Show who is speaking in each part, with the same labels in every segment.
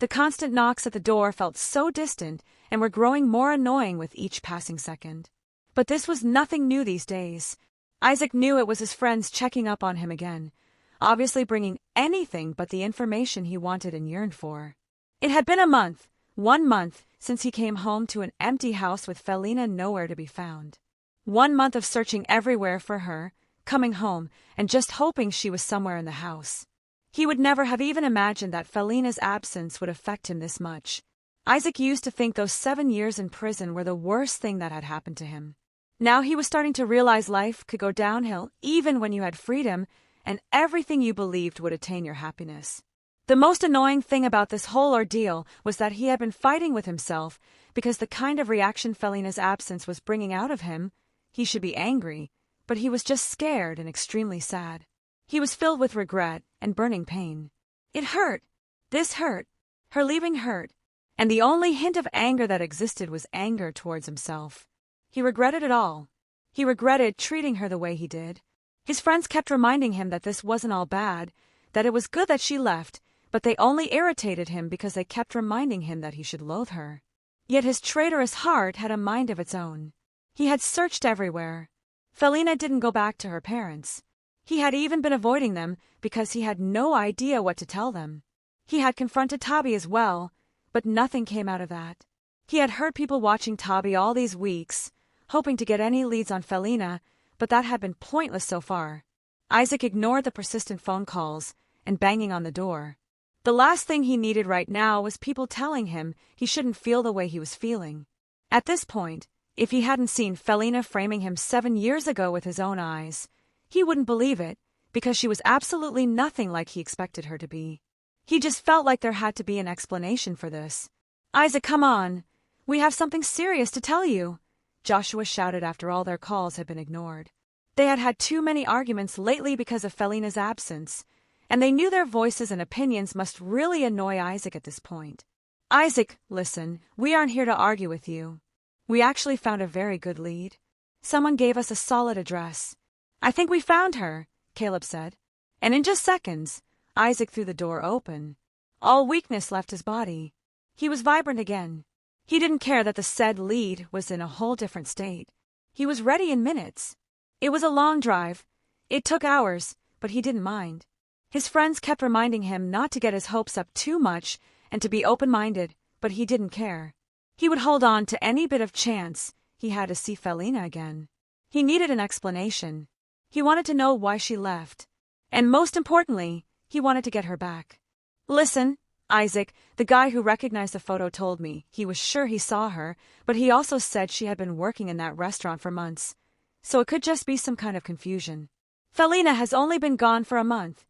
Speaker 1: The constant knocks at the door felt so distant and were growing more annoying with each passing second. But this was nothing new these days. Isaac knew it was his friends checking up on him again, obviously bringing anything but the information he wanted and yearned for. It had been 1 month, since he came home to an empty house with Felina nowhere to be found. 1 month of searching everywhere for her, coming home, and just hoping she was somewhere in the house. He would never have even imagined that Felina's absence would affect him this much. Isaac used to think those 7 years in prison were the worst thing that had happened to him. Now he was starting to realize life could go downhill even when you had freedom and everything you believed would attain your happiness. The most annoying thing about this whole ordeal was that he had been fighting with himself because the kind of reaction Felina's absence was bringing out of him, he should be angry, but he was just scared and extremely sad. He was filled with regret and burning pain. It hurt. This hurt. Her leaving hurt. And the only hint of anger that existed was anger towards himself. He regretted it all. He regretted treating her the way he did. His friends kept reminding him that this wasn't all bad, that it was good that she left, but they only irritated him because they kept reminding him that he should loathe her. Yet his traitorous heart had a mind of its own. He had searched everywhere. Felina didn't go back to her parents. He had even been avoiding them because he had no idea what to tell them. He had confronted Tabi as well, but nothing came out of that. He had heard people watching Tabi all these weeks, hoping to get any leads on Felina, but that had been pointless so far. Isaac ignored the persistent phone calls and banging on the door. The last thing he needed right now was people telling him he shouldn't feel the way he was feeling. At this point, if he hadn't seen Felina framing him 7 years ago with his own eyes, he wouldn't believe it, because she was absolutely nothing like he expected her to be. He just felt like there had to be an explanation for this. "Isaac, come on. We have something serious to tell you," Joshua shouted after all their calls had been ignored. They had had too many arguments lately because of Felina's absence, and they knew their voices and opinions must really annoy Isaac at this point. "Isaac, listen, we aren't here to argue with you. We actually found a very good lead. Someone gave us a solid address. I think we found her," Caleb said. And in just seconds, Isaac threw the door open. All weakness left his body. He was vibrant again. He didn't care that the said lead was in a whole different state. He was ready in minutes. It was a long drive. It took hours, but he didn't mind. His friends kept reminding him not to get his hopes up too much and to be open-minded, but he didn't care. He would hold on to any bit of chance he had to see Felina again. He needed an explanation. He wanted to know why she left. And most importantly, he wanted to get her back. "Listen, Isaac, the guy who recognized the photo told me he was sure he saw her, but he also said she had been working in that restaurant for months. So it could just be some kind of confusion." "Felina has only been gone for a month,"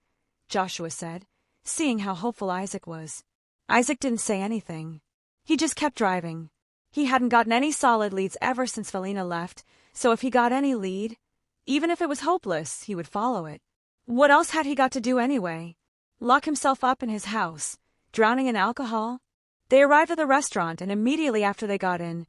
Speaker 1: Joshua said, seeing how hopeful Isaac was. Isaac didn't say anything. He just kept driving. He hadn't gotten any solid leads ever since Felina left, so if he got any lead, even if it was hopeless, he would follow it. What else had he got to do anyway? Lock himself up in his house, drowning in alcohol? They arrived at the restaurant, and immediately after they got in,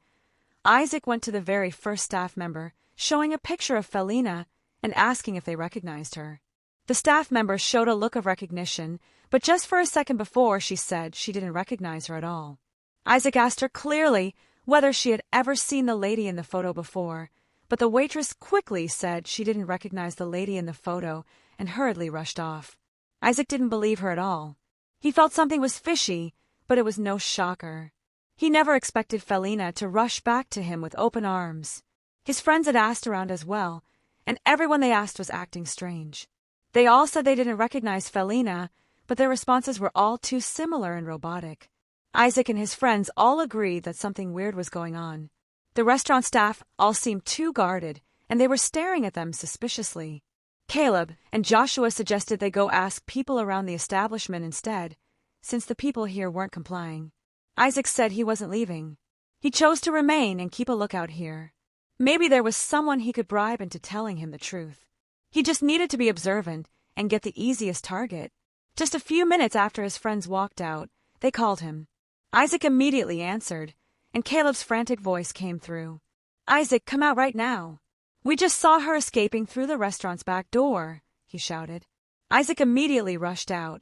Speaker 1: Isaac went to the very first staff member, showing a picture of Felina and asking if they recognized her. The staff member showed a look of recognition, but just for a second before she said she didn't recognize her at all. Isaac asked her clearly whether she had ever seen the lady in the photo before, but the waitress quickly said she didn't recognize the lady in the photo and hurriedly rushed off. Isaac didn't believe her at all. He felt something was fishy, but it was no shocker. He never expected Felina to rush back to him with open arms. His friends had asked around as well, and everyone they asked was acting strange. They all said they didn't recognize Felina, but their responses were all too similar and robotic. Isaac and his friends all agreed that something weird was going on. The restaurant staff all seemed too guarded, and they were staring at them suspiciously. Caleb and Joshua suggested they go ask people around the establishment instead, since the people here weren't complying. Isaac said he wasn't leaving. He chose to remain and keep a lookout here. Maybe there was someone he could bribe into telling him the truth. He just needed to be observant and get the easiest target. Just a few minutes after his friends walked out, they called him. Isaac immediately answered, and Caleb's frantic voice came through. "Isaac, come out right now. We just saw her escaping through the restaurant's back door," he shouted. Isaac immediately rushed out,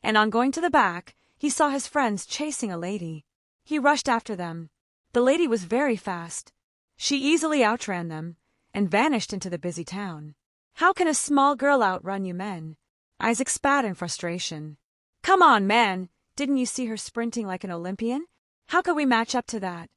Speaker 1: and on going to the back, he saw his friends chasing a lady. He rushed after them. The lady was very fast. She easily outran them and vanished into the busy town. How can a small girl outrun you men? Isaac spat in frustration. Come on, man! Didn't you see her sprinting like an Olympian? How could we match up to that?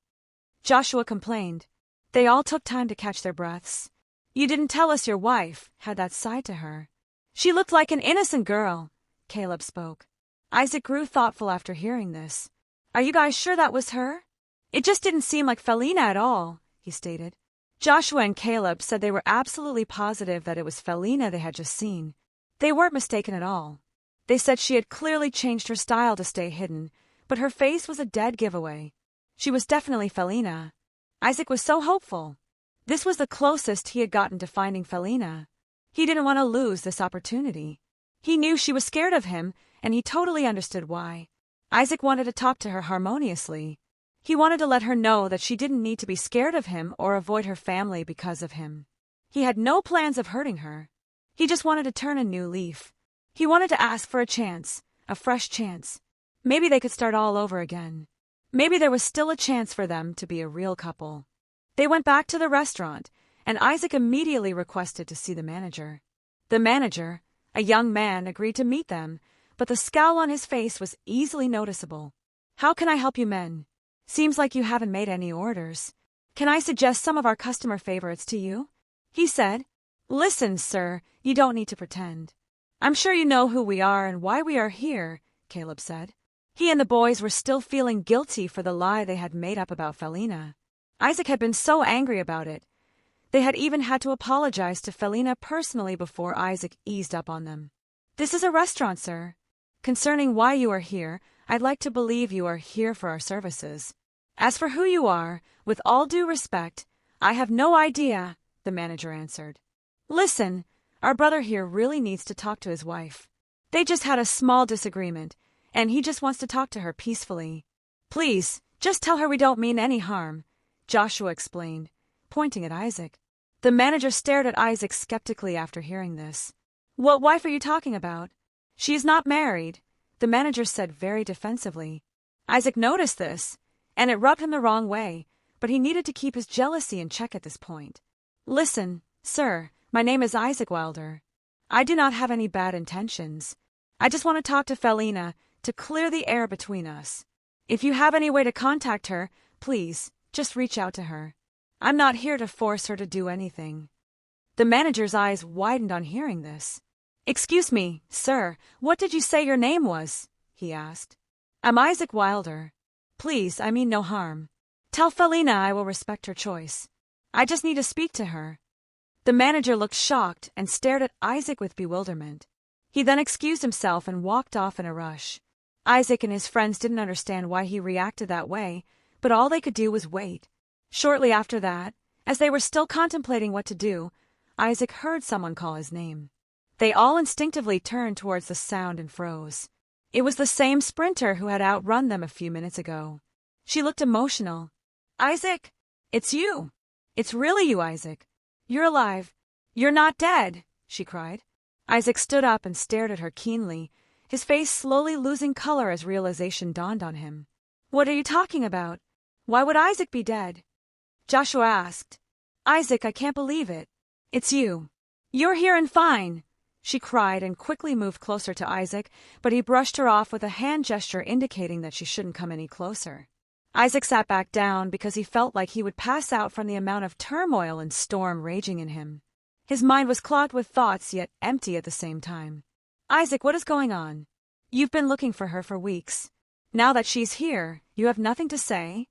Speaker 1: Joshua complained. They all took time to catch their breaths. You didn't tell us your wife had that side to her. She looked like an innocent girl, Caleb spoke. Isaac grew thoughtful after hearing this. Are you guys sure that was her? It just didn't seem like Felina at all, he stated. Joshua and Caleb said they were absolutely positive that it was Felina they had just seen. They weren't mistaken at all. They said she had clearly changed her style to stay hidden, but her face was a dead giveaway. She was definitely Felina. Isaac was so hopeful. This was the closest he had gotten to finding Felina. He didn't want to lose this opportunity. He knew she was scared of him, and he totally understood why. Isaac wanted to talk to her harmoniously. He wanted to let her know that she didn't need to be scared of him or avoid her family because of him. He had no plans of hurting her. He just wanted to turn a new leaf. He wanted to ask for a chance, a fresh chance. Maybe they could start all over again. Maybe there was still a chance for them to be a real couple. They went back to the restaurant, and Isaac immediately requested to see the manager. The manager, a young man, agreed to meet them, but the scowl on his face was easily noticeable. How can I help you men? Seems like you haven't made any orders. Can I suggest some of our customer favorites to you? He said. Listen, sir, you don't need to pretend. I'm sure you know who we are and why we are here, Caleb said. He and the boys were still feeling guilty for the lie they had made up about Felina. Isaac had been so angry about it. They had even had to apologize to Felina personally before Isaac eased up on them. This is a restaurant, sir. Concerning why you are here, I'd like to believe you are here for our services. As for who you are, with all due respect, I have no idea, the manager answered. Listen, our brother here really needs to talk to his wife. They just had a small disagreement, and he just wants to talk to her peacefully. Please, just tell her we don't mean any harm, Joshua explained, pointing at Isaac. The manager stared at Isaac skeptically after hearing this. What wife are you talking about? She is not married, the manager said very defensively. Isaac noticed this, and it rubbed him the wrong way, but he needed to keep his jealousy in check at this point. Listen, sir, my name is Isaac Wilder. I do not have any bad intentions. I just want to talk to Felina to clear the air between us. If you have any way to contact her, please, just reach out to her. I'm not here to force her to do anything. The manager's eyes widened on hearing this. Excuse me, sir, what did you say your name was? He asked. I'm Isaac Wilder. Please, I mean no harm. Tell Felina I will respect her choice. I just need to speak to her. The manager looked shocked and stared at Isaac with bewilderment. He then excused himself and walked off in a rush. Isaac and his friends didn't understand why he reacted that way, but all they could do was wait. Shortly after that, as they were still contemplating what to do, Isaac heard someone call his name. They all instinctively turned towards the sound and froze. It was the same sprinter who had outrun them a few minutes ago. She looked emotional. Isaac, it's you. It's really you, Isaac. You're alive. You're not dead, she cried. Isaac stood up and stared at her keenly, his face slowly losing color as realization dawned on him. What are you talking about? Why would Isaac be dead? Joshua asked. Isaac, I can't believe it. It's you. You're here and fine, she cried and quickly moved closer to Isaac, but he brushed her off with a hand gesture indicating that she shouldn't come any closer. Isaac sat back down because he felt like he would pass out from the amount of turmoil and storm raging in him. His mind was clogged with thoughts, yet empty at the same time. Isaac, what is going on? You've been looking for her for weeks. Now that she's here, you have nothing to say?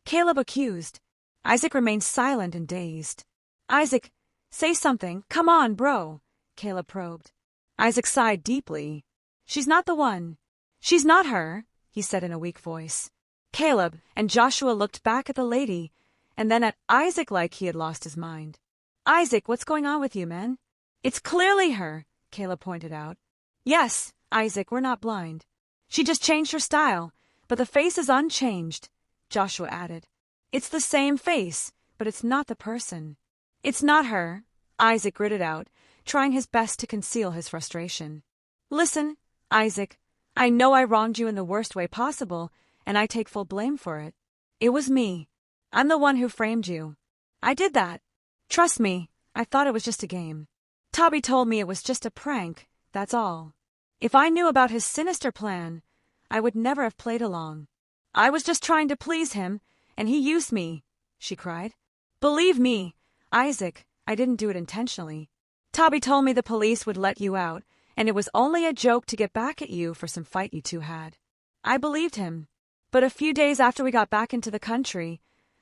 Speaker 1: Caleb accused. Isaac remained silent and dazed. Isaac, say something. Come on, bro, Caleb probed. Isaac sighed deeply. She's not the one. She's not her, he said in a weak voice. Caleb and Joshua looked back at the lady, and then at Isaac like he had lost his mind. Isaac, what's going on with you, man? It's clearly her, Caleb pointed out. Yes, Isaac, we're not blind. She just changed her style, but the face is unchanged, Joshua added. It's the same face, but it's not the person. It's not her, Isaac gritted out, trying his best to conceal his frustration. Listen, Isaac, I know I wronged you in the worst way possible, and I take full blame for it. It was me. I'm the one who framed you. I did that. Trust me, I thought it was just a game. Toby told me it was just a prank, that's all. If I knew about his sinister plan, I would never have played along. I was just trying to please him, and he used me, she cried. Believe me, Isaac, I didn't do it intentionally. Toby told me the police would let you out, and it was only a joke to get back at you for some fight you two had. I believed him. But a few days after we got back into the country,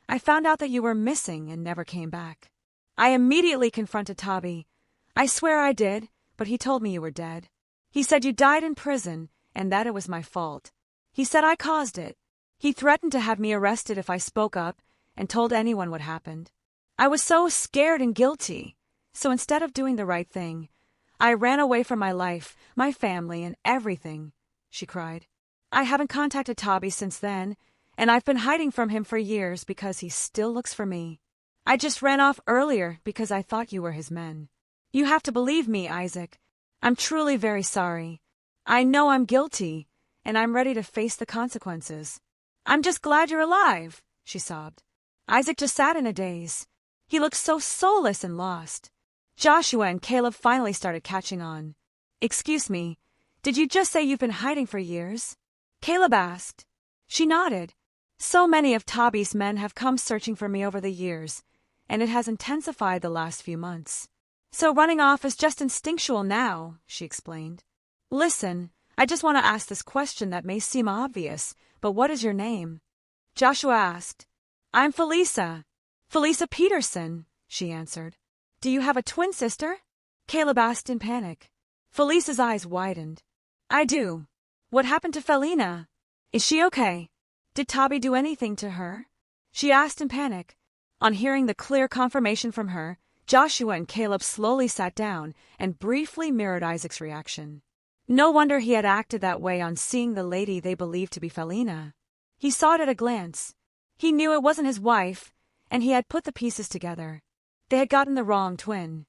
Speaker 1: I found out that you were missing and never came back. I immediately confronted Toby. I swear I did, but he told me you were dead. He said you died in prison and that it was my fault. He said I caused it. He threatened to have me arrested if I spoke up and told anyone what happened. I was so scared and guilty, so instead of doing the right thing, I ran away from my life, my family, and everything, she cried. I haven't contacted Toby since then, and I've been hiding from him for years because he still looks for me. I just ran off earlier because I thought you were his men. You have to believe me, Isaac. I'm truly very sorry. I know I'm guilty, and I'm ready to face the consequences. I'm just glad you're alive, she sobbed. Isaac just sat in a daze. He looked so soulless and lost. Joshua and Caleb finally started catching on. Excuse me, did you just say you've been hiding for years? Caleb asked. She nodded. So many of Toby's men have come searching for me over the years, and it has intensified the last few months. So running off is just instinctual now, she explained. Listen, I just want to ask this question that may seem obvious, but what is your name? Joshua asked. I'm Felisa. Felisa Peterson, she answered. Do you have a twin sister? Caleb asked in panic. Felisa's eyes widened. I do. What happened to Felina? Is she okay? Did Toby do anything to her? She asked in panic. On hearing the clear confirmation from her, Joshua and Caleb slowly sat down and briefly mirrored Isaac's reaction. No wonder he had acted that way on seeing the lady they believed to be Felina. He saw it at a glance. He knew it wasn't his wife, and he had put the pieces together. They had gotten the wrong twin.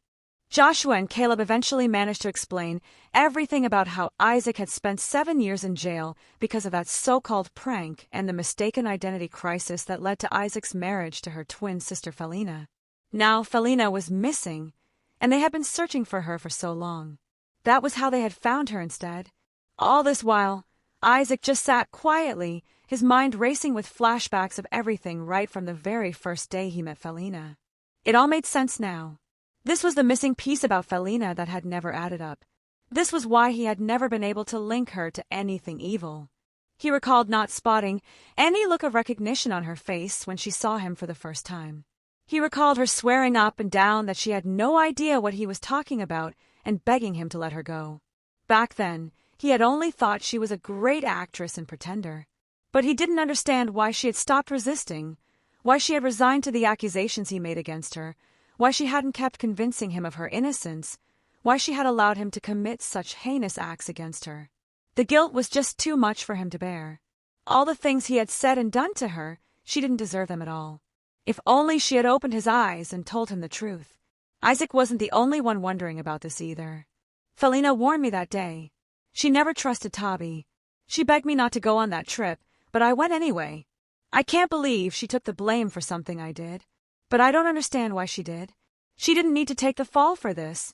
Speaker 1: Joshua and Caleb eventually managed to explain everything about how Isaac had spent 7 years in jail because of that so-called prank and the mistaken identity crisis that led to Isaac's marriage to her twin sister Felina. Now Felina was missing, and they had been searching for her for so long. That was how they had found her instead. All this while, Isaac just sat quietly, his mind racing with flashbacks of everything right from the very first day he met Felina. It all made sense now. This was the missing piece about Felina that had never added up. This was why he had never been able to link her to anything evil. He recalled not spotting any look of recognition on her face when she saw him for the first time. He recalled her swearing up and down that she had no idea what he was talking about and begging him to let her go. Back then, he had only thought she was a great actress and pretender. But he didn't understand why she had stopped resisting, why she had resigned to the accusations he made against her, why she hadn't kept convincing him of her innocence, why she had allowed him to commit such heinous acts against her. The guilt was just too much for him to bear. All the things he had said and done to her, she didn't deserve them at all. If only she had opened his eyes and told him the truth. Isaac wasn't the only one wondering about this either. Felina warned me that day. She never trusted Toby. She begged me not to go on that trip, but I went anyway. I can't believe she took the blame for something I did. But I don't understand why she did. She didn't need to take the fall for this,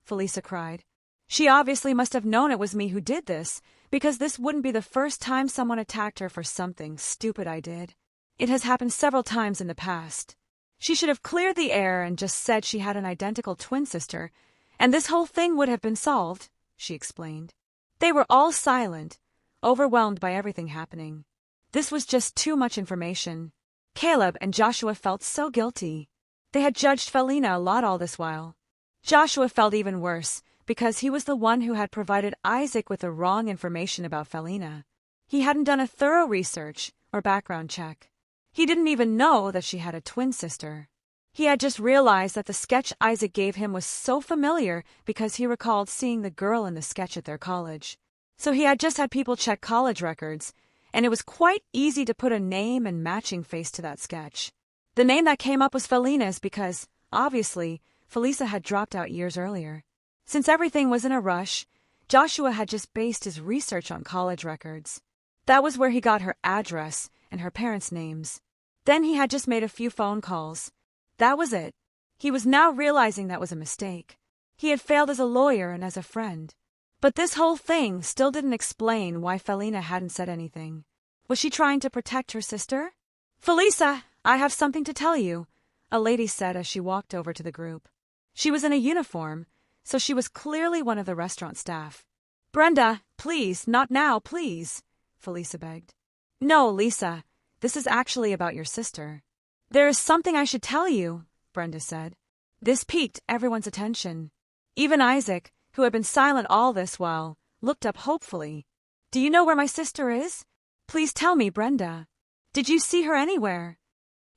Speaker 1: Felisa cried. She obviously must have known it was me who did this, because this wouldn't be the first time someone attacked her for something stupid I did. It has happened several times in the past. She should have cleared the air and just said she had an identical twin sister, and this whole thing would have been solved, she explained. They were all silent, overwhelmed by everything happening. This was just too much information. Caleb and Joshua felt so guilty. They had judged Felina a lot all this while. Joshua felt even worse, because he was the one who had provided Isaac with the wrong information about Felina. He hadn't done a thorough research or background check. He didn't even know that she had a twin sister. He had just realized that the sketch Isaac gave him was so familiar because he recalled seeing the girl in the sketch at their college. So he had just had people check college records, and it was quite easy to put a name and matching face to that sketch. The name that came up was Felina's because, obviously, Felisa had dropped out years earlier. Since everything was in a rush, Joshua had just based his research on college records. That was where he got her address and her parents' names. Then he had just made a few phone calls. That was it. He was now realizing that was a mistake. He had failed as a lawyer and as a friend. But this whole thing still didn't explain why Felina hadn't said anything. Was she trying to protect her sister? "Felisa, I have something to tell you," a lady said as she walked over to the group. She was in a uniform, so she was clearly one of the restaurant staff. "Brenda, please, not now, please," Felisa begged. "No, Lisa, this is actually about your sister." "There is something I should tell you," Brenda said. This piqued everyone's attention. Even Isaac, who had been silent all this while, looked up hopefully. "Do you know where my sister is? Please tell me, Brenda. Did you see her anywhere?"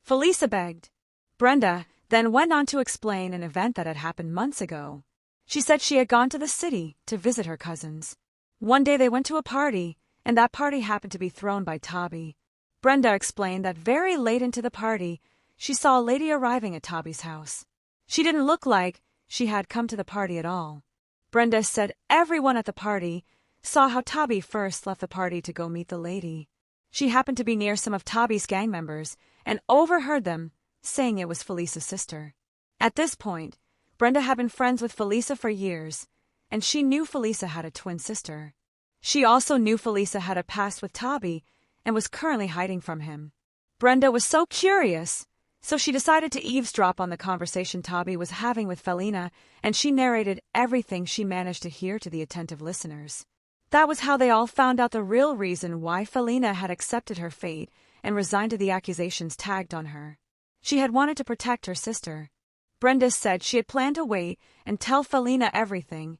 Speaker 1: Felisa begged. Brenda then went on to explain an event that had happened months ago. She said she had gone to the city to visit her cousins. One day they went to a party, and that party happened to be thrown by Toby. Brenda explained that very late into the party, she saw a lady arriving at Toby's house. She didn't look like she had come to the party at all. Brenda said everyone at the party saw how Toby first left the party to go meet the lady. She happened to be near some of Toby's gang members and overheard them saying it was Felisa's sister. At this point, Brenda had been friends with Felisa for years, and she knew Felisa had a twin sister. She also knew Felisa had a past with Toby and was currently hiding from him. Brenda was so curious, so she decided to eavesdrop on the conversation Toby was having with Felina, and she narrated everything she managed to hear to the attentive listeners. That was how they all found out the real reason why Felina had accepted her fate and resigned to the accusations tagged on her. She had wanted to protect her sister. Brenda said she had planned to wait and tell Felina everything,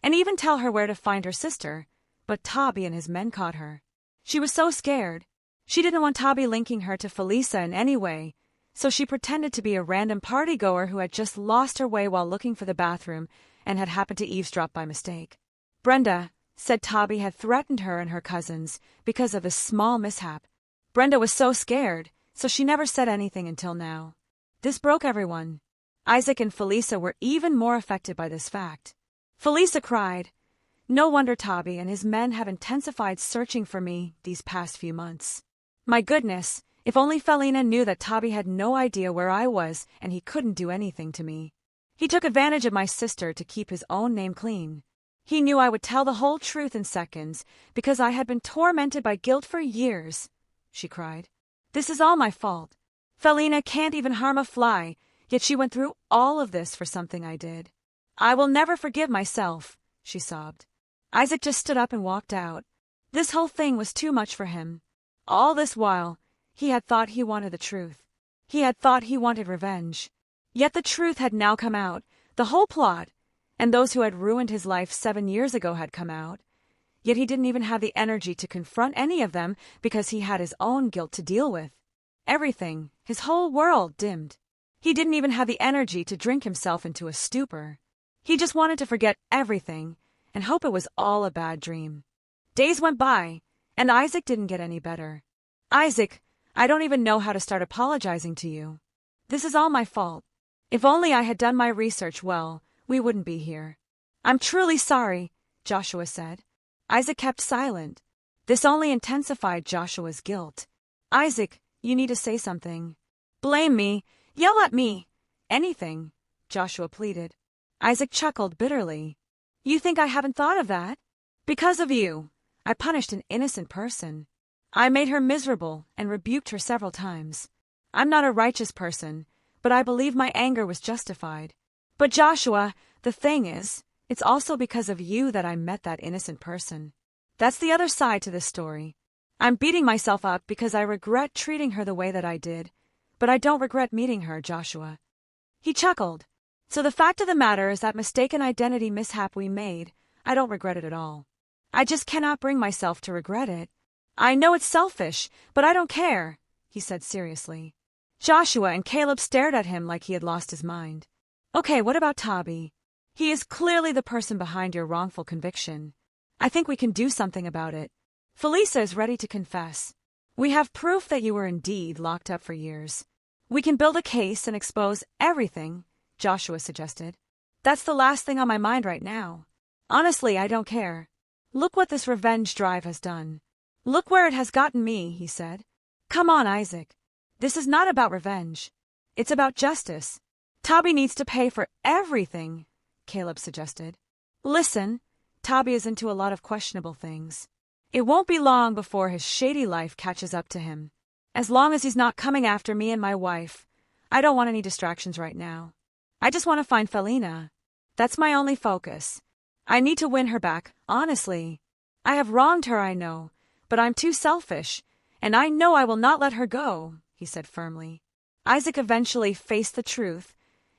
Speaker 1: and even tell her where to find her sister, but Toby and his men caught her. She was so scared. She didn't want Toby linking her to Felisa in any way, so she pretended to be a random partygoer who had just lost her way while looking for the bathroom and had happened to eavesdrop by mistake. Brenda said Toby had threatened her and her cousins because of a small mishap. Brenda was so scared, so she never said anything until now. This broke everyone. Isaac and Felisa were even more affected by this fact. Felisa cried, "No wonder Toby and his men have intensified searching for me these past few months. My goodness, if only Felina knew that Toby had no idea where I was and he couldn't do anything to me. He took advantage of my sister to keep his own name clean. He knew I would tell the whole truth in seconds because I had been tormented by guilt for years," she cried. "This is all my fault. Felina can't even harm a fly, yet she went through all of this for something I did. I will never forgive myself," she sobbed. Isaac just stood up and walked out. This whole thing was too much for him. All this while, he had thought he wanted the truth. He had thought he wanted revenge. Yet the truth had now come out, the whole plot, and those who had ruined his life 7 years ago had come out. Yet he didn't even have the energy to confront any of them because he had his own guilt to deal with. Everything, his whole world, dimmed. He didn't even have the energy to drink himself into a stupor. He just wanted to forget everything and hope it was all a bad dream. Days went by, and Isaac didn't get any better. "Isaac, I don't even know how to start apologizing to you. This is all my fault. If only I had done my research well, we wouldn't be here." "I'm truly sorry," Joshua said. Isaac kept silent. This only intensified Joshua's guilt. "Isaac, you need to say something." "Blame me. Yell at me. Anything," Joshua pleaded. Isaac chuckled bitterly. "You think I haven't thought of that? Because of you, I punished an innocent person. I made her miserable and rebuked her several times. I'm not a righteous person, but I believe my anger was justified. But Joshua, the thing is, it's also because of you that I met that innocent person. That's the other side to this story. I'm beating myself up because I regret treating her the way that I did, but I don't regret meeting her, Joshua." He chuckled. "So the fact of the matter is that mistaken identity mishap we made, I don't regret it at all. I just cannot bring myself to regret it. I know it's selfish, but I don't care," he said seriously. Joshua and Caleb stared at him like he had lost his mind. "Okay, what about Toby? He is clearly the person behind your wrongful conviction. I think we can do something about it. Felisa is ready to confess. We have proof that you were indeed locked up for years. We can build a case and expose everything," Joshua suggested. "That's the last thing on my mind right now. Honestly, I don't care. Look what this revenge drive has done. Look where it has gotten me, he said. Come on, Isaac. This is not about revenge. It's about justice. Toby needs to pay for everything, Caleb suggested. Listen, Toby is into a lot of questionable things. It won't be long before his shady life catches up to him. As long as he's not coming after me and my wife, I don't want any distractions right now. I just want to find Felina. That's my only focus. I need to win her back, honestly. I have wronged her, I know, but I'm too selfish, and I know I will not let her go, he said firmly. Isaac eventually faced the truth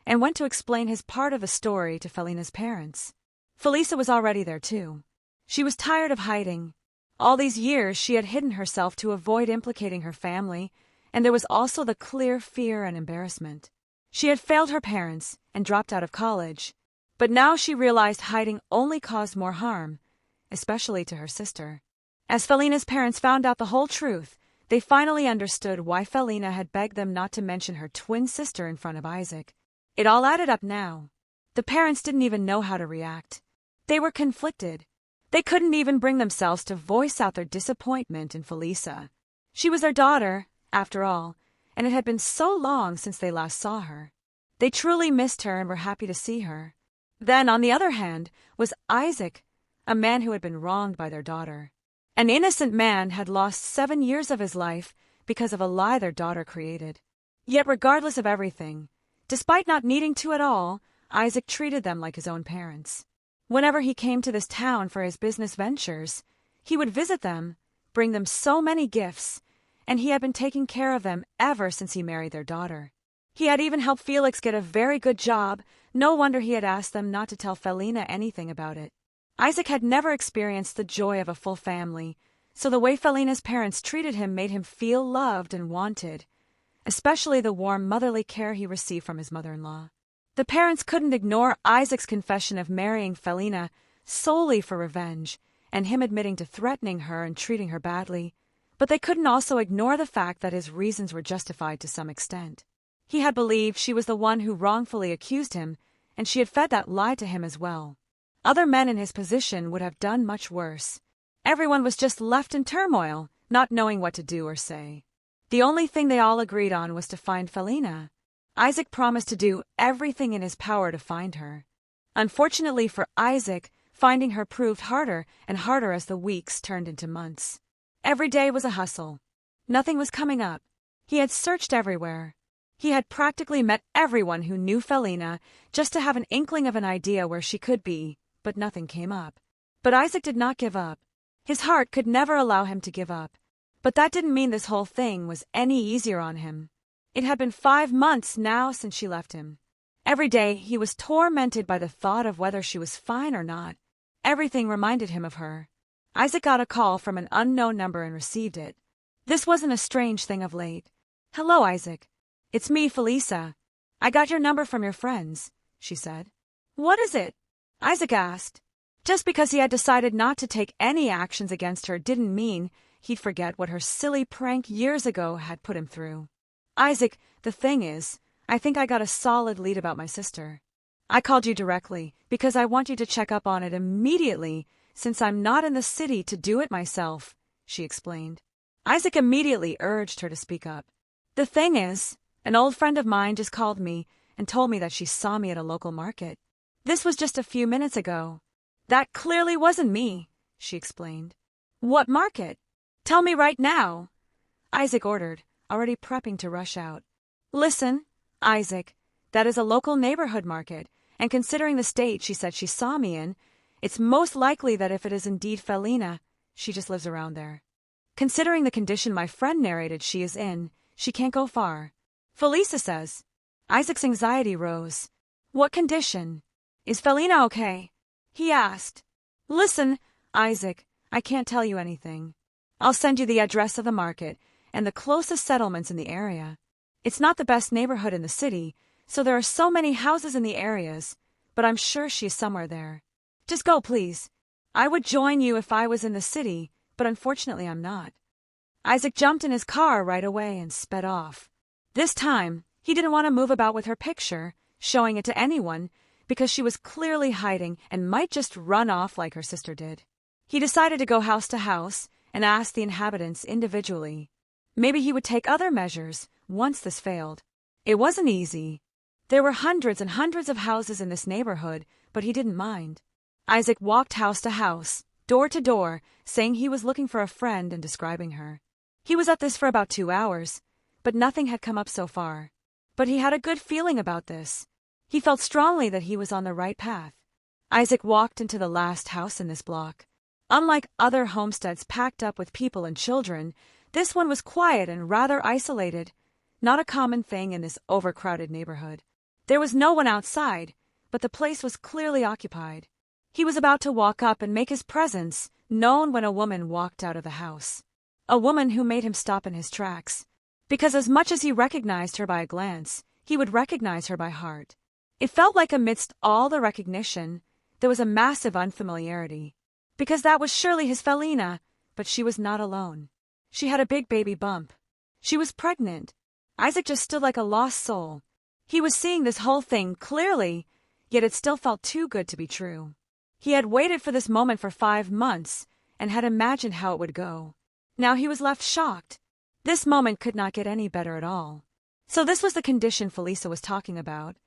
Speaker 1: and went to explain his part of the story to Felina's parents. Felisa was already there too. She was tired of hiding. All these years she had hidden herself to avoid implicating her family, and there was also the clear fear and embarrassment. She had failed her parents and dropped out of college, but now she realized hiding only caused more harm, especially to her sister. As Felina's parents found out the whole truth, they finally understood why Felina had begged them not to mention her twin sister in front of Isaac. It all added up now. The parents didn't even know how to react. They were conflicted. They couldn't even bring themselves to voice out their disappointment in Felisa. She was their daughter, after all, and it had been so long since they last saw her. They truly missed her and were happy to see her. Then, on the other hand, was Isaac, a man who had been wronged by their daughter. An innocent man had lost 7 years of his life because of a lie their daughter created. Yet regardless of everything, despite not needing to at all, Isaac treated them like his own parents. Whenever he came to this town for his business ventures, he would visit them, bring them so many gifts, and he had been taking care of them ever since he married their daughter. He had even helped Felix get a very good job. No wonder he had asked them not to tell Felina anything about it. Isaac had never experienced the joy of a full family, so the way Felina's parents treated him made him feel loved and wanted, especially the warm motherly care he received from his mother-in-law. The parents couldn't ignore Isaac's confession of marrying Felina solely for revenge, and him admitting to threatening her and treating her badly, but they couldn't also ignore the fact that his reasons were justified to some extent. He had believed she was the one who wrongfully accused him, and she had fed that lie to him as well. Other men in his position would have done much worse. Everyone was just left in turmoil, not knowing what to do or say. The only thing they all agreed on was to find Felina. Isaac promised to do everything in his power to find her. Unfortunately for Isaac, finding her proved harder and harder as the weeks turned into months. Every day was a hustle. Nothing was coming up. He had searched everywhere. He had practically met everyone who knew Felina just to have an inkling of an idea where she could be, but nothing came up. But Isaac did not give up. His heart could never allow him to give up. But that didn't mean this whole thing was any easier on him. It had been 5 months now since she left him. Every day he was tormented by the thought of whether she was fine or not. Everything reminded him of her. Isaac got a call from an unknown number and received it. This wasn't a strange thing of late. "Hello, Isaac. It's me, Felisa. I got your number from your friends," she said. "What is it?" Isaac asked. Just because he had decided not to take any actions against her didn't mean he'd forget what her silly prank years ago had put him through. "Isaac, the thing is, I think I got a solid lead about my sister. I called you directly because I want you to check up on it immediately since I'm not in the city to do it myself," she explained. Isaac immediately urged her to speak up. "The thing is, an old friend of mine just called me and told me that she saw me at a local market. This was just a few minutes ago. That clearly wasn't me," she explained. "What market? Tell me right now," Isaac ordered, already prepping to rush out. "Listen, Isaac, that is a local neighborhood market, and considering the state she said she saw me in, it's most likely that if it is indeed Felina, she just lives around there. Considering the condition my friend narrated she is in, she can't go far. Felisa says." Isaac's anxiety rose. "What condition? Is Felina okay?" he asked. "Listen, Isaac, I can't tell you anything. I'll send you the address of the market and the closest settlements in the area. It's not the best neighborhood in the city, so there are so many houses in the areas, but I'm sure she's somewhere there. Just go, please. I would join you if I was in the city, but unfortunately I'm not." Isaac jumped in his car right away and sped off. This time, he didn't want to move about with her picture, showing it to anyone, because she was clearly hiding and might just run off like her sister did. He decided to go house to house and ask the inhabitants individually. Maybe he would take other measures once this failed. It wasn't easy. There were hundreds and hundreds of houses in this neighborhood, but he didn't mind. Isaac walked house to house, door to door, saying he was looking for a friend and describing her. He was at this for about 2 hours, but nothing had come up so far. But he had a good feeling about this. He felt strongly that he was on the right path. Isaac walked into the last house in this block. Unlike other homesteads packed up with people and children, this one was quiet and rather isolated, not a common thing in this overcrowded neighborhood. There was no one outside, but the place was clearly occupied. He was about to walk up and make his presence known when a woman walked out of the house. A woman who made him stop in his tracks, because as much as he recognized her by a glance, he would recognize her by heart. It felt like amidst all the recognition, there was a massive unfamiliarity, because that was surely his Felina, but she was not alone. She had a big baby bump. She was pregnant. Isaac just stood like a lost soul. He was seeing this whole thing clearly, yet it still felt too good to be true. He had waited for this moment for 5 months and had imagined how it would go. Now he was left shocked. This moment could not get any better at all. So this was the condition Felisa was talking about.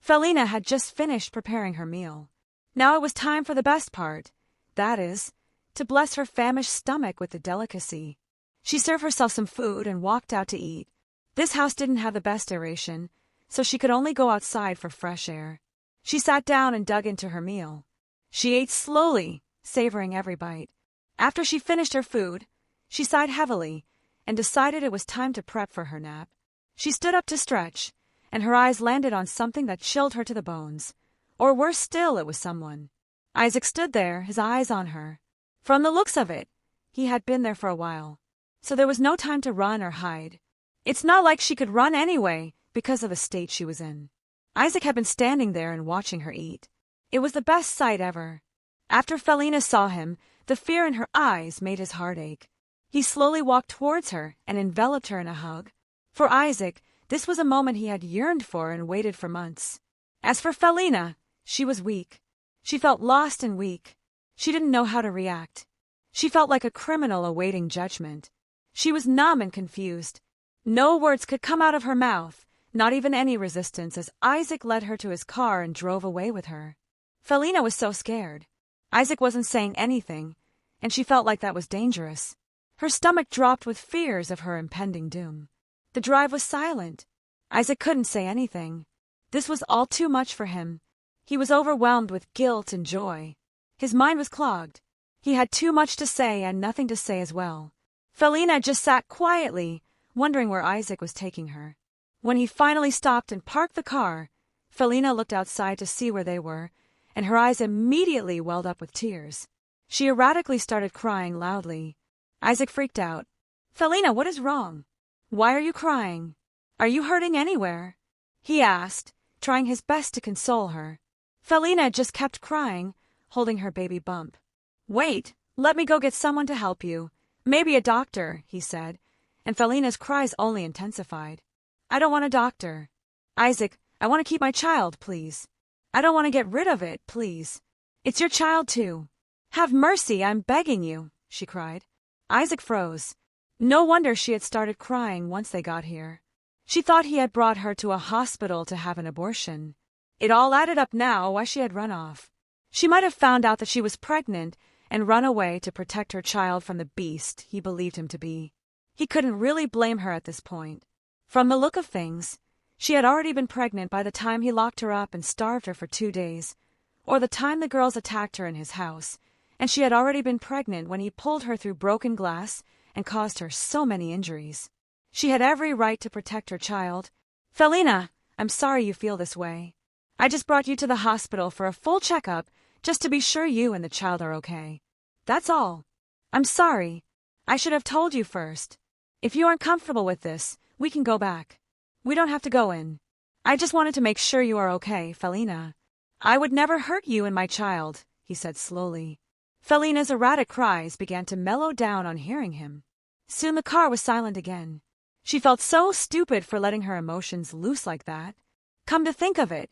Speaker 1: Felina had just finished preparing her meal. Now it was time for the best part, that is, to bless her famished stomach with the delicacy. She served herself some food and walked out to eat. This house didn't have the best aeration, so she could only go outside for fresh air. She sat down and dug into her meal. She ate slowly, savoring every bite. After she finished her food, she sighed heavily and decided it was time to prep for her nap. She stood up to stretch, and her eyes landed on something that chilled her to the bones. Or worse still, it was someone. Isaac stood there, his eyes on her. From the looks of it, he had been there for a while, so there was no time to run or hide. It's not like she could run anyway, because of the state she was in. Isaac had been standing there and watching her eat. It was the best sight ever. After Felina saw him, the fear in her eyes made his heart ache. He slowly walked towards her and enveloped her in a hug. For Isaac, this was a moment he had yearned for and waited for months. As for Felina, she was weak. She felt lost and weak. She didn't know how to react. She felt like a criminal awaiting judgment. She was numb and confused. No words could come out of her mouth, not even any resistance, as Isaac led her to his car and drove away with her. Felina was so scared. Isaac wasn't saying anything, and she felt like that was dangerous. Her stomach dropped with fears of her impending doom. The drive was silent. Isaac couldn't say anything. This was all too much for him. He was overwhelmed with guilt and joy. His mind was clogged. He had too much to say and nothing to say as well. Felina just sat quietly, wondering where Isaac was taking her. When he finally stopped and parked the car, Felina looked outside to see where they were, and her eyes immediately welled up with tears. She erratically started crying loudly. Isaac freaked out. "Felina, what is wrong? Why are you crying? Are you hurting anywhere?" he asked, trying his best to console her. Felina just kept crying, holding her baby bump. "Wait, let me go get someone to help you. Maybe a doctor," he said, and Felina's cries only intensified. "I don't want a doctor. Isaac, I want to keep my child, please. I don't want to get rid of it, please. It's your child, too. Have mercy, I'm begging you," she cried. Isaac froze. No wonder she had started crying once they got here. She thought he had brought her to a hospital to have an abortion. It all added up now why she had run off. She might have found out that she was pregnant and run away to protect her child from the beast he believed him to be. He couldn't really blame her at this point. From the look of things, she had already been pregnant by the time he locked her up and starved her for 2 days, or the time the girls attacked her in his house, and she had already been pregnant when he pulled her through broken glass and caused her so many injuries. She had every right to protect her child. "Felina, I'm sorry you feel this way. I just brought you to the hospital for a full checkup just to be sure you and the child are okay. That's all. I'm sorry. I should have told you first. If you aren't comfortable with this, we can go back. We don't have to go in. I just wanted to make sure you are okay, Felina. I would never hurt you and my child," he said slowly. Felina's erratic cries began to mellow down on hearing him. Soon the car was silent again. She felt so stupid for letting her emotions loose like that. Come to think of it,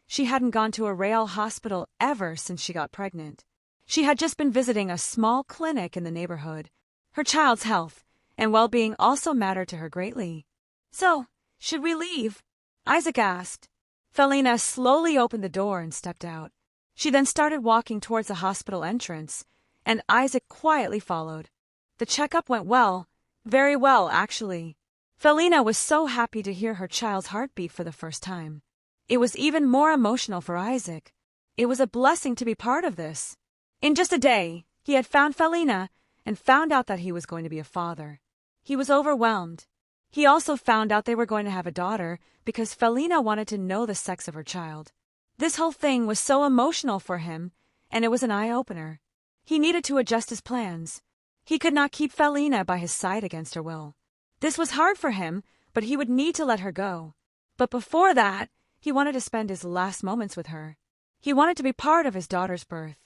Speaker 1: She hadn't gone to a real hospital ever since she got pregnant. She had just been visiting a small clinic in the neighborhood. Her child's health and well-being also mattered to her greatly. "So, should we leave?" Isaac asked. Felina slowly opened the door and stepped out. She then started walking towards the hospital entrance, and Isaac quietly followed. The checkup went well, very well, actually. Felina was so happy to hear her child's heartbeat for the first time. It was even more emotional for Isaac. It was a blessing to be part of this. In just a day, he had found Felina and found out that he was going to be a father. He was overwhelmed. He also found out they were going to have a daughter because Felina wanted to know the sex of her child. This whole thing was so emotional for him, and it was an eye-opener. He needed to adjust his plans. He could not keep Felina by his side against her will. This was hard for him, but he would need to let her go. But before that, he wanted to spend his last moments with her. He wanted to be part of his daughter's birth.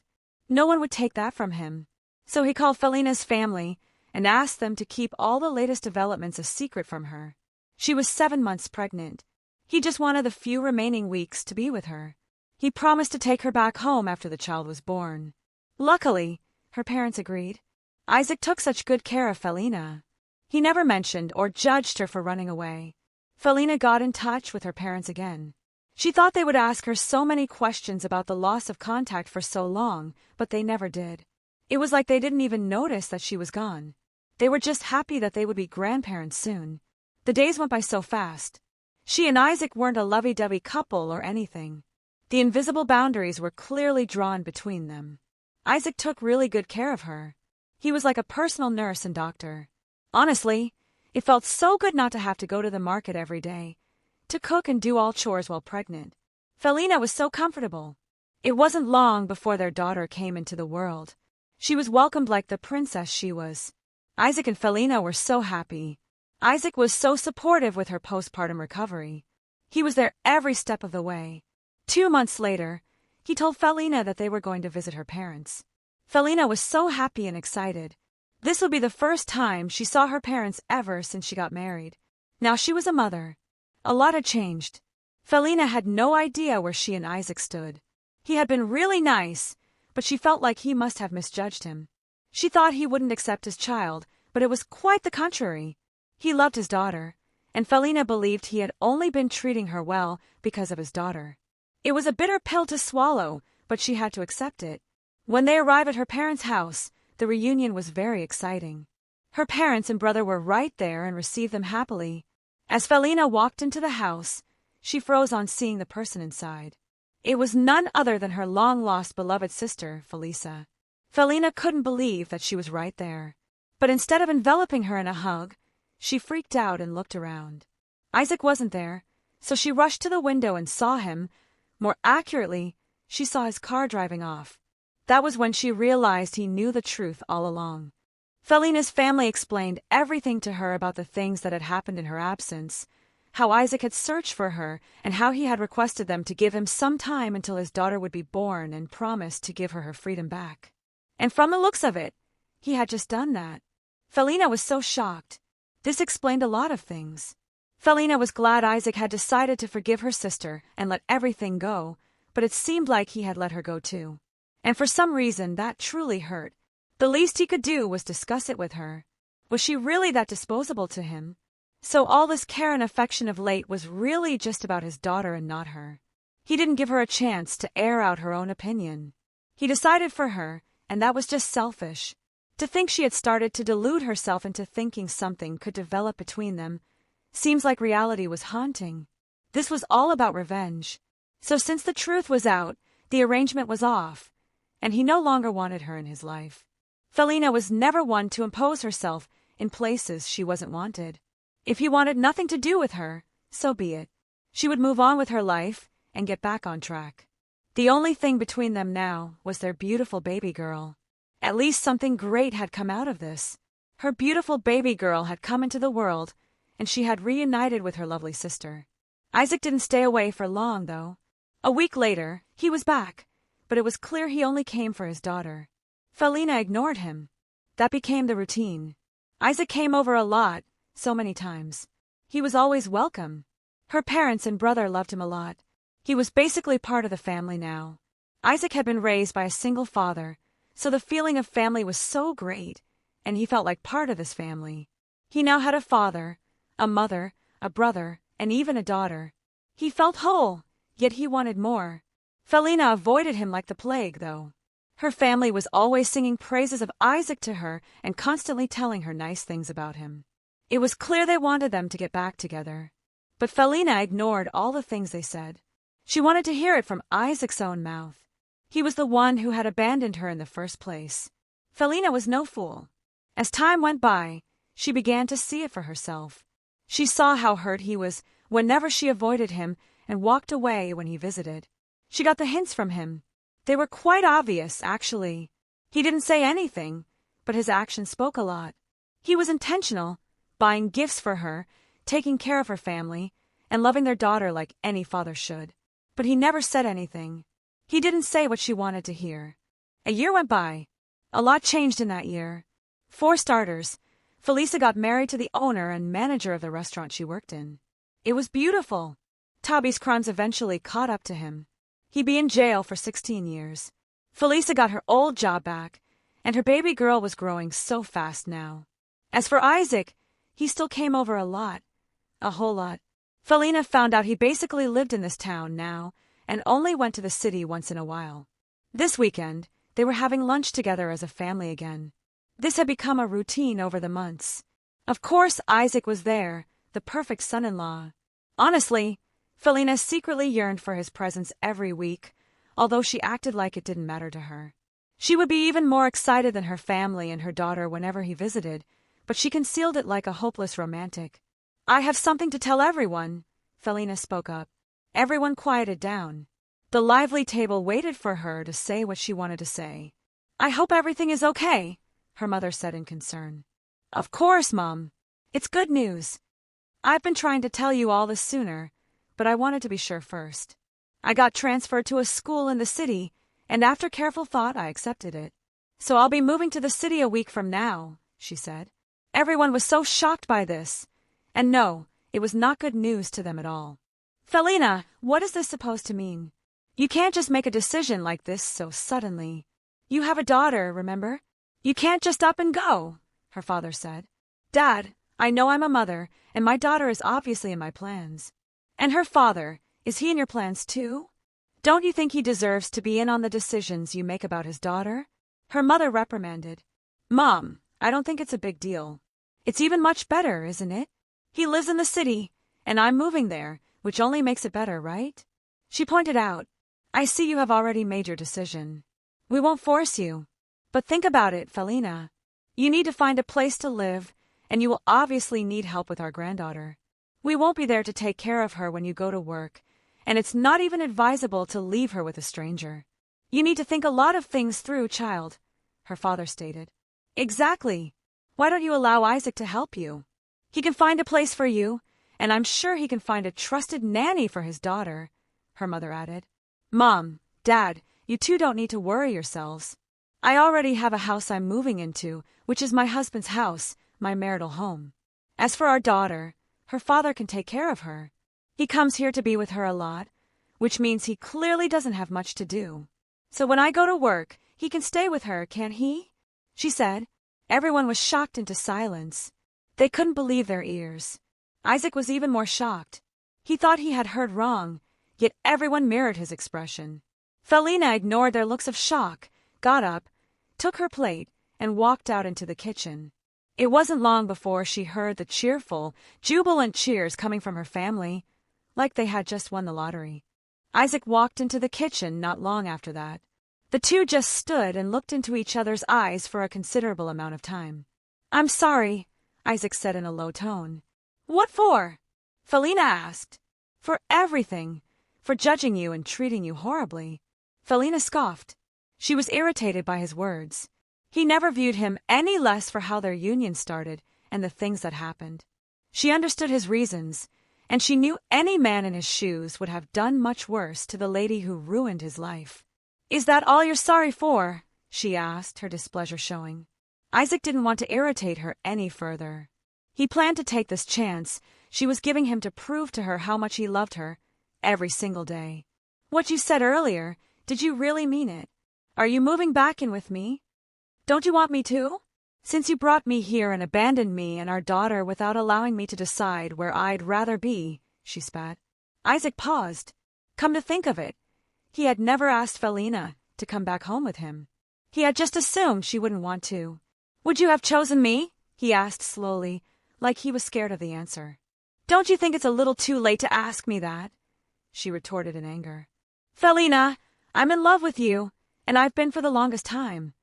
Speaker 1: No one would take that from him. So he called Felina's family and asked them to keep all the latest developments a secret from her. She was 7 months pregnant. He just wanted the few remaining weeks to be with her. He promised to take her back home after the child was born. Luckily, her parents agreed. Isaac took such good care of Felina. He never mentioned or judged her for running away. Felina got in touch with her parents again. She thought they would ask her so many questions about the loss of contact for so long, but they never did. It was like they didn't even notice that she was gone. They were just happy that they would be grandparents soon. The days went by so fast. She and Isaac weren't a lovey-dovey couple or anything. The invisible boundaries were clearly drawn between them. Isaac took really good care of her. He was like a personal nurse and doctor. Honestly, it felt so good not to have to go to the market every day, to cook and do all chores while pregnant. Felina was so comfortable. It wasn't long before their daughter came into the world. She was welcomed like the princess she was. Isaac and Felina were so happy. Isaac was so supportive with her postpartum recovery. He was there every step of the way. 2 months later, he told Felina that they were going to visit her parents. Felina was so happy and excited. This would be the first time she saw her parents ever since she got married. Now she was a mother. A lot had changed. Felina had no idea where she and Isaac stood. He had been really nice, but she felt like he must have misjudged him. She thought he wouldn't accept his child, but it was quite the contrary. He loved his daughter, and Felina believed he had only been treating her well because of his daughter. It was a bitter pill to swallow, but she had to accept it. When they arrived at her parents' house, the reunion was very exciting. Her parents and brother were right there and received them happily. As Felina walked into the house, she froze on seeing the person inside. It was none other than her long-lost beloved sister, Felisa. Felina couldn't believe that she was right there. But instead of enveloping her in a hug, she freaked out and looked around. Isaac wasn't there, so she rushed to the window and saw him. More accurately, she saw his car driving off. That was when she realized he knew the truth all along. Felina's family explained everything to her about the things that had happened in her absence, how Isaac had searched for her, and how he had requested them to give him some time until his daughter would be born and promised to give her her freedom back. And from the looks of it, he had just done that. Felina was so shocked. This explained a lot of things. Felina was glad Isaac had decided to forgive her sister and let everything go, but it seemed like he had let her go too. And for some reason, that truly hurt. The least he could do was discuss it with her. Was she really that disposable to him? So all this care and affection of late was really just about his daughter and not her. He didn't give her a chance to air out her own opinion. He decided for her, and that was just selfish. To think she had started to delude herself into thinking something could develop between them seems like reality was haunting. This was all about revenge. So since the truth was out, the arrangement was off, and he no longer wanted her in his life. Felina was never one to impose herself in places she wasn't wanted. If he wanted nothing to do with her, so be it. She would move on with her life and get back on track. The only thing between them now was their beautiful baby girl. At least something great had come out of this. Her beautiful baby girl had come into the world, and she had reunited with her lovely sister. Isaac didn't stay away for long, though. A week later, he was back, but it was clear he only came for his daughter. Felina ignored him. That became the routine. Isaac came over a lot, so many times. He was always welcome. Her parents and brother loved him a lot. He was basically part of the family now. Isaac had been raised by a single father, so the feeling of family was so great, and he felt like part of this family. He now had a father, a mother, a brother, and even a daughter. He felt whole, yet he wanted more. Felina avoided him like the plague, though. Her family was always singing praises of Isaac to her and constantly telling her nice things about him. It was clear they wanted them to get back together. But Felina ignored all the things they said. She wanted to hear it from Isaac's own mouth. He was the one who had abandoned her in the first place. Felina was no fool. As time went by, she began to see it for herself. She saw how hurt he was whenever she avoided him and walked away when he visited. She got the hints from him. They were quite obvious, actually. He didn't say anything, but his actions spoke a lot. He was intentional, buying gifts for her, taking care of her family, and loving their daughter like any father should. But he never said anything. He didn't say what she wanted to hear. A year went by. A lot changed in that year. For starters, Felisa got married to the owner and manager of the restaurant she worked in. It was beautiful. Toby's crimes eventually caught up to him. He'd be in jail for 16 years. Felisa got her old job back, and her baby girl was growing so fast now. As for Isaac, he still came over a lot. A whole lot. Felina found out he basically lived in this town now and only went to the city once in a while. This weekend, they were having lunch together as a family again. This had become a routine over the months. Of course, Isaac was there, the perfect son-in-law. Honestly, Felina secretly yearned for his presence every week, although she acted like it didn't matter to her. She would be even more excited than her family and her daughter whenever he visited, but she concealed it like a hopeless romantic. "I have something to tell everyone," Felina spoke up. Everyone quieted down. The lively table waited for her to say what she wanted to say. "I hope everything is okay," her mother said in concern. "Of course, Mom. It's good news. I've been trying to tell you all this sooner, but I wanted to be sure first. I got transferred to a school in the city, and after careful thought, I accepted it. So I'll be moving to the city a week from now," she said. Everyone was so shocked by this. And no, it was not good news to them at all. "Felina, what is this supposed to mean? You can't just make a decision like this so suddenly. You have a daughter, remember? You can't just up and go," her father said. "Dad, I know I'm a mother, and my daughter is obviously in my plans. And her father, is he in your plans too? Don't you think he deserves to be in on the decisions you make about his daughter?" Her mother reprimanded. "Mom, I don't think it's a big deal. It's even much better, isn't it? He lives in the city, and I'm moving there, which only makes it better, right?" She pointed out, "I see you have already made your decision. We won't force you. But think about it, Felina. You need to find a place to live, and you will obviously need help with our granddaughter. We won't be there to take care of her when you go to work, and it's not even advisable to leave her with a stranger. You need to think a lot of things through, child," her father stated. "Exactly. Why don't you allow Isaac to help you? He can find a place for you, and I'm sure he can find a trusted nanny for his daughter," her mother added. "Mom, Dad, you two don't need to worry yourselves. I already have a house I'm moving into, which is my husband's house, my marital home. As for our daughter, her father can take care of her. He comes here to be with her a lot, which means he clearly doesn't have much to do. So when I go to work, he can stay with her, can't he?" she said. Everyone was shocked into silence. They couldn't believe their ears. Isaac was even more shocked. He thought he had heard wrong, yet everyone mirrored his expression. Felina ignored their looks of shock, got up, took her plate, and walked out into the kitchen. It wasn't long before she heard the cheerful, jubilant cheers coming from her family, like they had just won the lottery. Isaac walked into the kitchen not long after that. The two just stood and looked into each other's eyes for a considerable amount of time. "I'm sorry," Isaac said in a low tone. "What for?" Felina asked. "For everything. For judging you and treating you horribly." Felina scoffed. She was irritated by his words. He never viewed him any less for how their union started and the things that happened. She understood his reasons, and she knew any man in his shoes would have done much worse to the lady who ruined his life. "Is that all you're sorry for?" she asked, her displeasure showing. Isaac didn't want to irritate her any further. He planned to take this chance she was giving him to prove to her how much he loved her every single day. What you said earlier, did you really mean it? Are you moving back in with me? Don't you want me to? Since you brought me here and abandoned me and our daughter without allowing me to decide where I'd rather be, she spat. Isaac paused. Come to think of it, he had never asked Felina to come back home with him. He had just assumed she wouldn't want to. Would you have chosen me? He asked slowly, like he was scared of the answer. Don't you think it's a little too late to ask me that? She retorted in anger. Felina, I'm in love with you, and I've been for the longest time.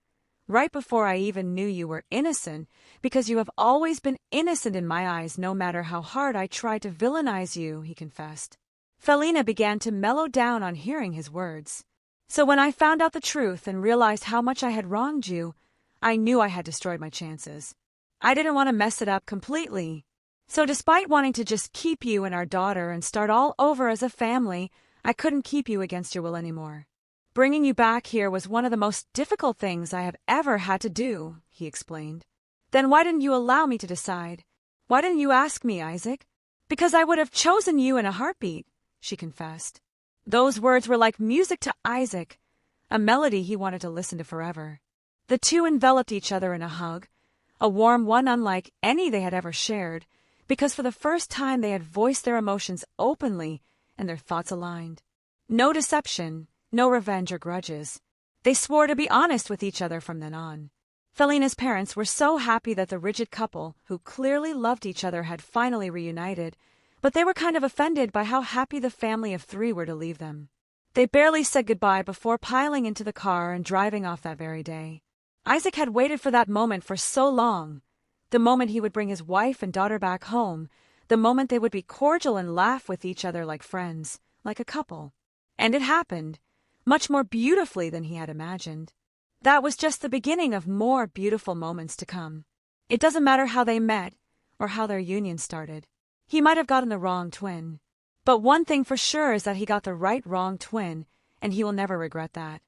Speaker 1: Right before I even knew you were innocent, because you have always been innocent in my eyes no matter how hard I tried to villainize you, he confessed. Felina began to mellow down on hearing his words. So when I found out the truth and realized how much I had wronged you, I knew I had destroyed my chances. I didn't want to mess it up completely. So despite wanting to just keep you and our daughter and start all over as a family, I couldn't keep you against your will anymore. Bringing you back here was one of the most difficult things I have ever had to do, he explained. Then why didn't you allow me to decide? Why didn't you ask me, Isaac? Because I would have chosen you in a heartbeat, she confessed. Those words were like music to Isaac, a melody he wanted to listen to forever. The two enveloped each other in a hug, a warm one unlike any they had ever shared, because for the first time they had voiced their emotions openly and their thoughts aligned. No deception, no revenge or grudges. They swore to be honest with each other from then on. Felina's parents were so happy that the rigid couple, who clearly loved each other, had finally reunited, but they were kind of offended by how happy the family of three were to leave them. They barely said goodbye before piling into the car and driving off that very day. Isaac had waited for that moment for so long. The moment he would bring his wife and daughter back home, the moment they would be cordial and laugh with each other like friends, like a couple. And it happened, much more beautifully than he had imagined. That was just the beginning of more beautiful moments to come. It doesn't matter how they met or how their union started. He might have gotten the wrong twin. But one thing for sure is that he got the right wrong twin, and he will never regret that.